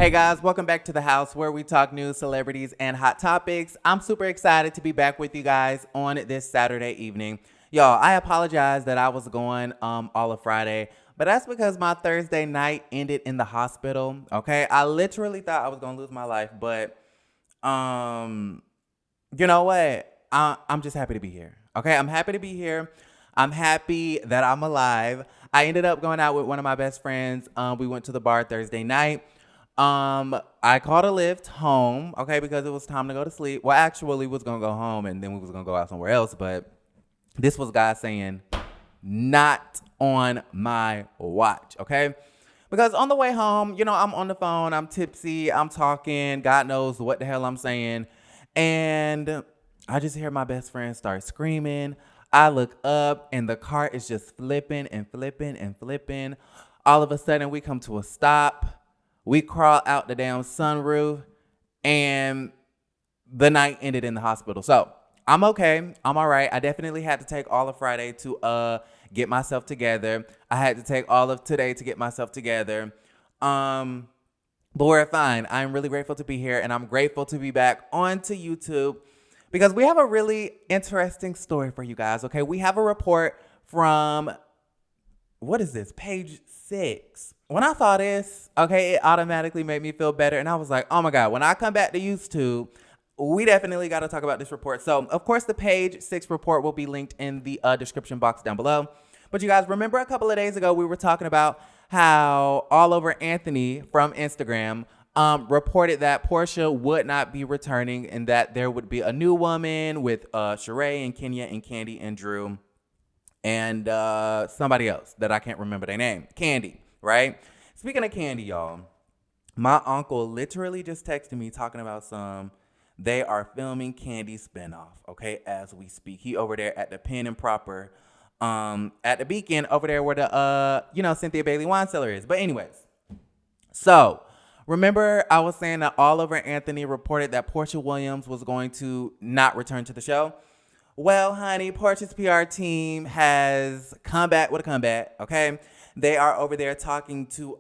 Hey guys, welcome back to the house where we talk news, celebrities, and hot topics. I'm super excited to be back with you guys on this Saturday evening. Y'all, I apologize that I was gone all of Friday, but that's because my Thursday night ended in the hospital. Okay, I literally thought I was gonna lose my life, but you know what? I'm just happy to be here. Okay, I'm happy to be here. I'm happy that I'm alive. I ended up going out with one of my best friends. We went to the bar Thursday night. I called a Lyft home, okay, because it was time to go to sleep. Well, actually, we was gonna go home and then we was gonna go out somewhere else, but this was God saying, not on my watch, okay? Because on the way home, I'm on the phone, I'm tipsy, I'm talking, God knows what the hell I'm saying, and I just hear my best friend start screaming. I look up and the car is just flipping and flipping and flipping. All of a sudden, we come to a stop. We crawl out the damn sunroof, and the night ended in the hospital. So I'm okay. I'm all right. I definitely had to take all of Friday to get myself together. I had to take all of today to get myself together. But we're fine. I'm really grateful to be here, and I'm grateful to be back onto YouTube because we have a really interesting story for you guys. Okay, we have a report from, what is this, page 6. When I saw this, okay, it automatically made me feel better. And I was like, oh my God, when I come back to YouTube, we definitely got to talk about this report. So, of course, the page 6 report will be linked in the description box down below. But you guys, remember a couple of days ago, we were talking about how All Over Anthony from Instagram reported that Porsha would not be returning and that there would be a new woman with Sheree and Kenya and Candy and Drew and somebody else that I can't remember their name. Candy, right? Speaking of Candy, y'all, my uncle literally just texted me talking about they are filming Candy spinoff, okay, as we speak. He over there at the Pen and Proper, at the Beacon over there where the, Cynthia Bailey wine cellar is. But anyways, so remember I was saying that All Over Anthony reported that Porsha Williams was going to not return to the show. Well, honey, Porsha's PR team has come back with a comeback, okay? They are over there talking to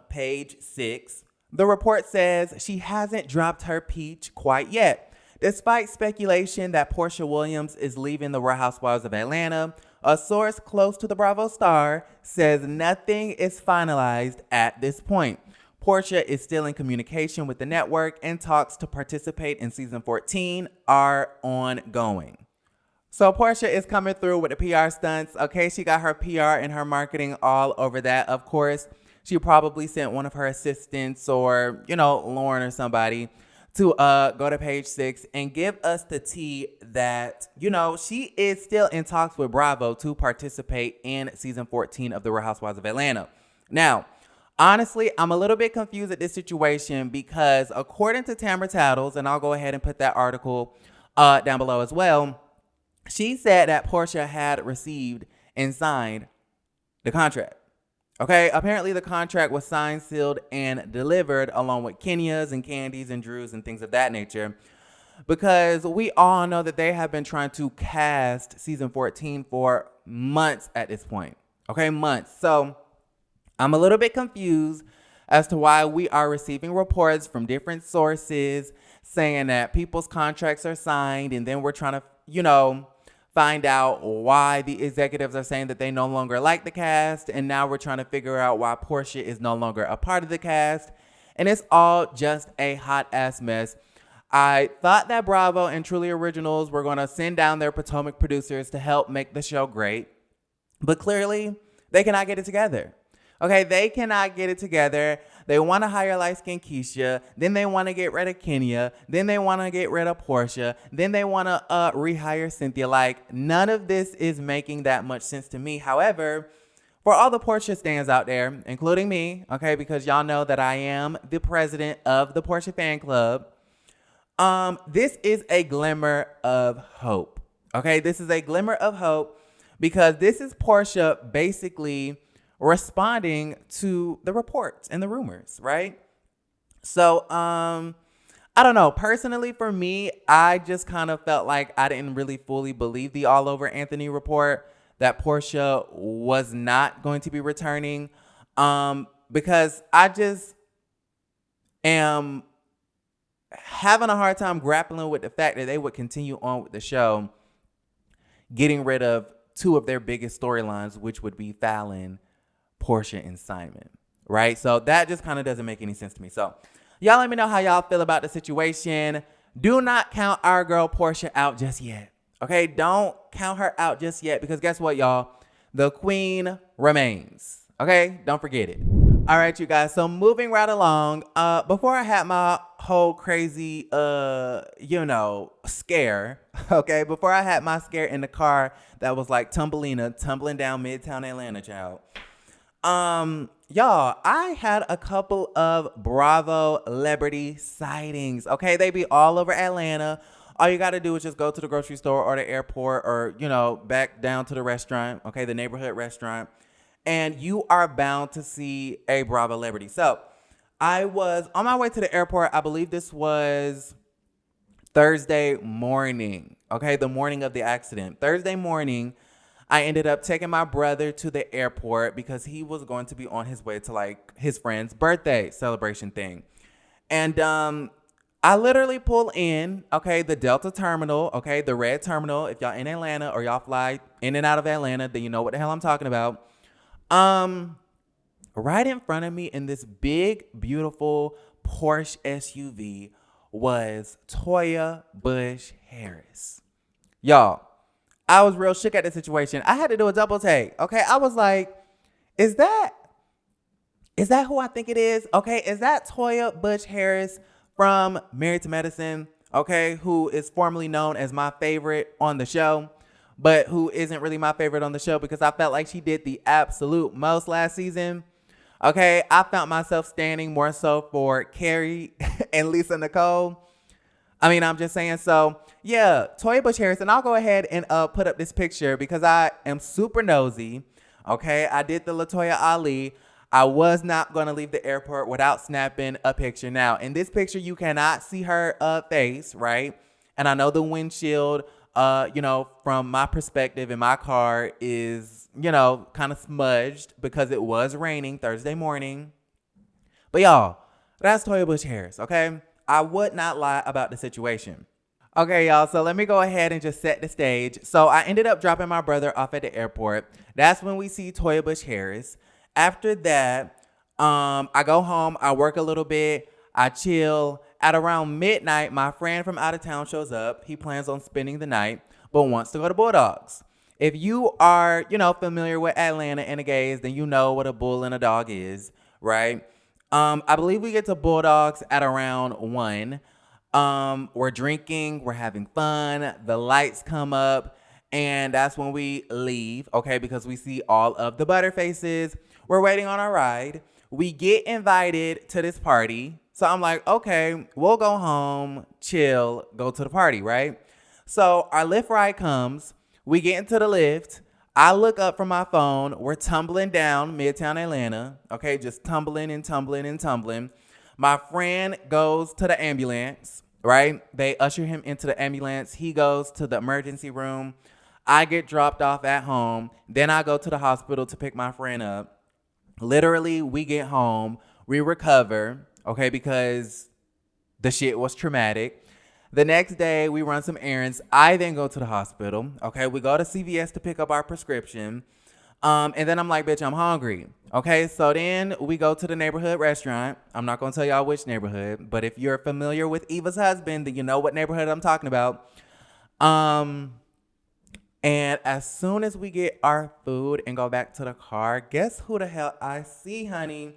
page 6. The report says she hasn't dropped her peach quite yet. Despite speculation that Porsha Williams is leaving the Real Housewives of Atlanta, a source close to the Bravo star says nothing is finalized at this point. Porsha is still in communication with the network, and talks to participate in season 14 are ongoing. So Porsha is coming through with the PR stunts. Okay, she got her PR and her marketing all over that. Of course, she probably sent one of her assistants or, Lauren or somebody to go to page 6 and give us the tea that, she is still in talks with Bravo to participate in season 14 of The Real Housewives of Atlanta. Now, honestly, I'm a little bit confused at this situation because according to Tamara Tattles, and I'll go ahead and put that article down below as well, she said that Porsha had received and signed the contract. Okay, apparently the contract was signed, sealed, and delivered along with Kenya's and Candy's and Drew's and things of that nature. Because we all know that they have been trying to cast season 14 for months at this point. Okay, months. So I'm a little bit confused as to why we are receiving reports from different sources saying that people's contracts are signed, and then we're trying to, find out why the executives are saying that they no longer like the cast, and now we're trying to figure out why Porsha is no longer a part of the cast, and it's all just a hot ass mess. I thought that Bravo and Truly Originals were going to send down their Potomac producers to help make the show great, but clearly they cannot get it together. Okay, they cannot get it together. They want to hire light-skinned Keisha. Then they want to get rid of Kenya. Then they want to get rid of Porsha. Then they want to rehire Cynthia. Like, none of this is making that much sense to me. However, for all the Porsha stans out there, including me, okay, because y'all know that I am the president of the Porsha fan club, this is a glimmer of hope. Okay, this is a glimmer of hope because this is Porsha basically responding to the reports and the rumors, right? So, I don't know. Personally, for me, I just kind of felt like I didn't really fully believe the All Over Anthony report that Porsha was not going to be returning. Because am having a hard time grappling with the fact that they would continue on with the show, getting rid of two of their biggest storylines, which would be Fallon, Porsha, and Simon, right? So that just kind of doesn't make any sense to me. So y'all let me know how y'all feel about the situation. Do not count our girl Porsha out just yet. Okay, don't count her out just yet, because guess what, y'all? The queen remains. Okay, don't forget it. All right, you guys. So moving right along. Before I had my whole crazy, scare. Okay, before I had my scare in the car that was like Tumbleina tumbling down Midtown Atlanta, child. Y'all, I had a couple of Bravo celebrity sightings. Okay, they be all over Atlanta. All you got to do is just go to the grocery store or the airport, or, back down to the restaurant. Okay, the neighborhood restaurant. And you are bound to see a Bravo celebrity. So I was on my way to the airport. I believe this was Thursday morning. Okay, the morning of the accident. Thursday morning, I ended up taking my brother to the airport because he was going to be on his way to like his friend's birthday celebration thing. And I literally pull in, okay, the Delta terminal, okay, the red terminal. If y'all in Atlanta or y'all fly in and out of Atlanta, then you know what the hell I'm talking about. Right in front of me in this big, beautiful Porsche SUV was Toya Bush Harris. Y'all, I was real shook at the situation. I had to do a double take. Okay, I was like, is that who I think it is? Okay, is that Toya Bush Harris from Married to Medicine? Okay, who is formerly known as my favorite on the show, but who isn't really my favorite on the show because I felt like she did the absolute most last season. Okay, I found myself standing more so for Carrie and Lisa Nicole. I mean, I'm just saying. So yeah, Toya Bush Harris, and I'll go ahead and put up this picture because I am super nosy. Okay, I did the LaToya Ali. I was not going to leave the airport without snapping a picture. Now, in this picture, you cannot see her face, right? And I know the windshield, from my perspective in my car is, kind of smudged because it was raining Thursday morning. But y'all, that's Toya Bush Harris, okay? I would not lie about the situation. Okay, y'all, so let me go ahead and just set the stage. So I ended up dropping my brother off at the airport. That's when we see Toya Bush Harris. After that, I go home, I work a little bit, I chill. At around midnight, my friend from out of town shows up. He plans on spending the night, but wants to go to Bulldogs. If you are, familiar with Atlanta and the gays, then you know what a bull and a dog is, right? I believe we get to Bulldogs at around 1. We're drinking, we're having fun, the lights come up, and that's when we leave, okay, because we see all of the Butterfaces. We're waiting on our ride. We get invited to this party. So I'm like, okay, we'll go home, chill, go to the party, right? So our Lyft ride comes. We get into the Lyft. I look up from my phone. We're tumbling down Midtown Atlanta, okay, just tumbling and tumbling and tumbling. My friend goes to the ambulance, right? They usher him into the ambulance. He goes to the emergency room. I get dropped off at home. Then I go to the hospital to pick my friend up. Literally, we get home. We recover, okay, because the shit was traumatic. The next day, we run some errands. I then go to the hospital, okay? We go to CVS to pick up our prescription. And then I'm like, bitch, I'm hungry. Okay, so then we go to the neighborhood restaurant. I'm not going to tell y'all which neighborhood, but if you're familiar with Eva's husband, then you know what neighborhood I'm talking about. And as soon as we get our food and go back to the car, guess who the hell I see, honey?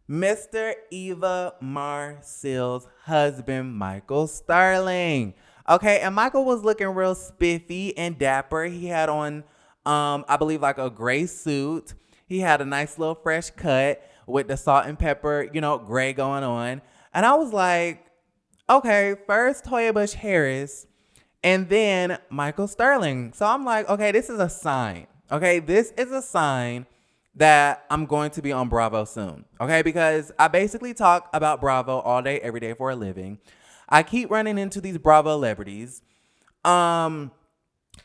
Mr. Eva Marcille's husband, Michael Sterling. Okay, and Michael was looking real spiffy and dapper. He had on, I believe, like a gray suit. He had a nice little fresh cut with the salt and pepper, gray going on. And I was like, okay, first Toya Bush Harris, and then Michael Sterling. So I'm like, okay, this is a sign. Okay, this is a sign that I'm going to be on Bravo soon. Okay, because I basically talk about Bravo all day, every day for a living. I keep running into these Bravo celebrities. At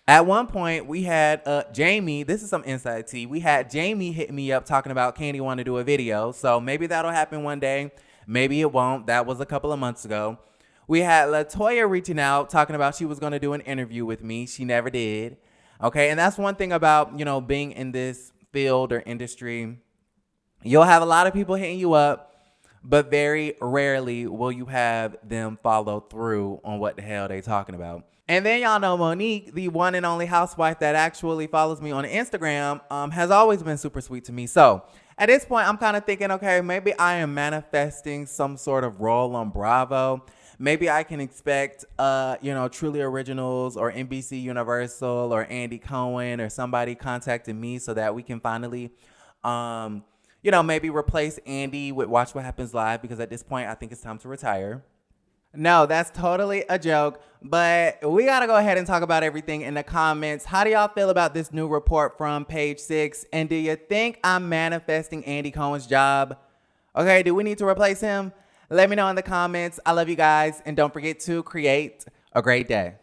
one point, we had Jamie. This is some inside tea. We had Jamie hit me up talking about Candy want to do a video. So maybe that'll happen one day. Maybe it won't. That was a couple of months ago. We had LaToya reaching out, talking about she was going to do an interview with me. She never did. Okay, and that's one thing about, being in this field or industry. You'll have a lot of people hitting you up, but very rarely will you have them follow through on what the hell they talking about. And then y'all know Monique, the one and only housewife that actually follows me on Instagram, has always been super sweet to me. So at this point, I'm kind of thinking, okay, maybe I am manifesting some sort of role on Bravo. Maybe I can expect, Truly Originals or NBC Universal or Andy Cohen or somebody contacting me so that we can finally, maybe replace Andy with Watch What Happens Live, because at this point, I think it's time to retire. No, that's totally a joke, but we got to go ahead and talk about everything in the comments. How do y'all feel about this new report from Page 6? And do you think I'm manifesting Andy Cohen's job? Okay, do we need to replace him? Let me know in the comments. I love you guys, and don't forget to create a great day.